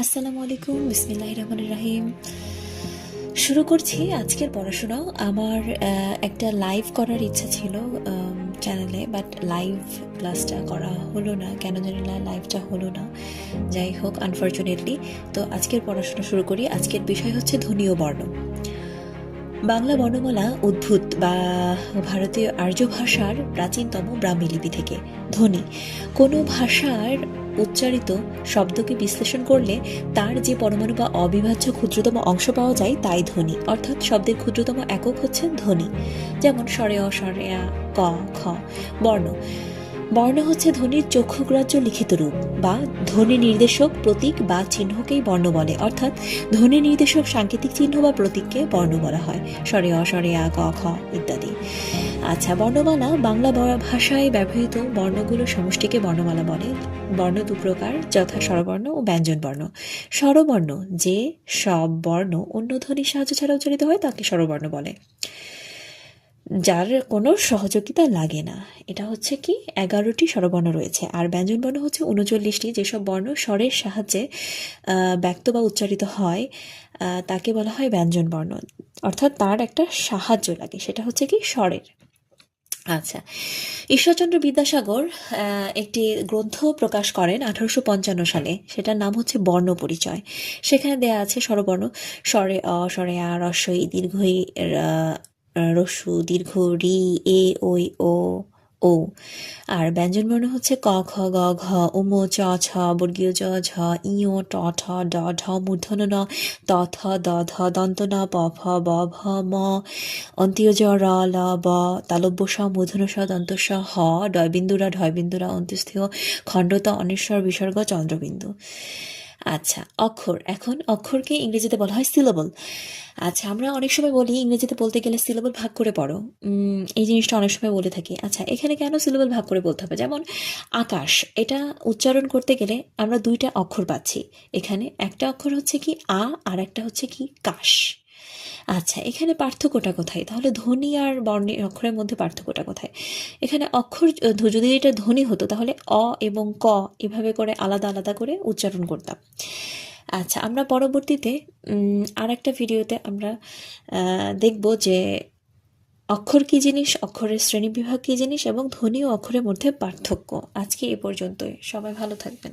আসসালামু আলাইকুম, বিসমিল্লাহির রহমানির রহিম। শুরু করছি আজকের পড়াশোনা। আমার একটা লাইভ করার ইচ্ছা ছিল চ্যানেলে, বাট লাইভ ক্লাসটা করা হলো না, কেন জানি না লাইভটা হলো না। যাই হোক, আনফর্চুনেটলি। তো আজকের পড়াশোনা শুরু করি। আজকের বিষয় হচ্ছে ধ্বনি ও বর্ণ। বাংলা বর্ণমালা উদ্ভূত বা ভারতীয় আর্য ভাষার প্রাচীনতম ব্রাহ্মী লিপি থেকে। ধ্বনি কোনো ভাষার উচ্চারিত শব্দকে বিশ্লেষণ করলে তার যে পরমাণু বা অবিভাজ্য ক্ষুদ্রতম অংশ পাওয়া যায় তাই ধ্বনি, অর্থাৎ শব্দের ক্ষুদ্রতম একক হচ্ছে ধ্বনি। যেমন স্বরে অ, স্বরে আ, ক, খ। বর্ণ বর্ণ হচ্ছে ধ্বনির চক্ষুগ্রাহ্য লিখিত রূপ বা ধ্বনি নির্দেশক প্রতীক বা চিহ্নকেই বর্ণ বলে, অর্থাৎ ধ্বনি নির্দেশক সাংকেতিক চিহ্ন বা প্রতীককে বর্ণ বলা হয়। স্বরে অ, স্বরে আ, ক, খ ইত্যাদি। আচ্ছা, বর্ণমালা বাংলা ভাষায় ব্যবহৃত বর্ণগুলোর সমষ্টিকে বর্ণমালা বলে। বর্ণ দু প্রকার, যথা স্বরবর্ণ ও ব্যঞ্জনবর্ণ। স্বরবর্ণ যে সব বর্ণ অন্য ধ্বনির সাহায্য ছাড়া উচ্চারিত হয় তাকে স্বরবর্ণ বলে, যার কোনো সহযোগিতা লাগে না। এটা হচ্ছে কি 11টি স্বরবর্ণ রয়েছে। আর ব্যঞ্জনবর্ণ হচ্ছে 39টি, যেসব বর্ণ স্বরের সাহায্যে ব্যক্ত বা উচ্চারিত হয় তাকে বলা হয় ব্যঞ্জনবর্ণ, অর্থাৎ তার একটা সাহায্য লাগে, সেটা হচ্ছে কি স্বরের। আচ্ছা, ঈশ্বরচন্দ্র বিদ্যাসাগর একটি গ্রন্থ প্রকাশ করেন 1855 সালে। সেটার নাম হচ্ছে বর্ণ পরিচয়। সেখানে দেয়া আছে স্বরবর্ণ: স্বরে অ, স্বরে আ, হ্রস্ব ই, দীর্ঘ ই, রস্যু, দীর্ঘ রি, এ, ওই, ও। আর ব্যঞ্জনবর্ণ হচ্ছে ক, খ, গ, ঘ, উম, চ, ছ, বর্গীয় জ, ঝ, ই, ও, ট, ঠ, ড, ঢ, মূর্ধন্য ণ, ত, থ, দ, ধ, দন্ত ন, প, ফ, ব, ভ, ম, অন্তীয় জ, র, ল, ব, তালব্য স, মূর্ধন্য ষ, দন্ত স, হ, ডয়বিন্দুরা, ঢয়বিন্দুরা, অন্ত্যেস্থিয়, খণ্ডত, অনিশ্বর, বিসর্গ, চন্দ্রবিন্দু। আচ্ছা, অক্ষর। এখন অক্ষরকে ইংরেজিতে বলা হয় সিলেবল। আচ্ছা, আমরা অনেক সময় বলি ইংরেজিতে বলতে গেলে সিলেবল ভাগ করে পড়ো, এই জিনিসটা অনেক সময় বলে থাকি। আচ্ছা, এখানে কেন সিলেবল ভাগ করে বলতে হবে? যেমন আকাশ, এটা উচ্চারণ করতে গেলে আমরা দুইটা অক্ষর পাচ্ছি। এখানে একটা অক্ষর হচ্ছে কি আ, আর একটা হচ্ছে কি কাশ। আচ্ছা, এখানে পার্থক্যটা কোথায়? তাহলে ধ্বনি আর বর্ণের অক্ষরের মধ্যে পার্থক্যটা কোথায়? এখানে অক্ষর যদি এটা ধ্বনি হতো তাহলে অ এবং ক এভাবে করে আলাদা আলাদা করে উচ্চারণ করতাম। আচ্ছা, আমরা পরবর্তীতে আর একটা ভিডিওতে আমরা দেখব যে অক্ষর কী জিনিস, অক্ষরের শ্রেণীবিভাগ কী জিনিস এবং ধ্বনি ও অক্ষরের মধ্যে পার্থক্য। আজকে এ পর্যন্তই। সবাই ভালো থাকবেন।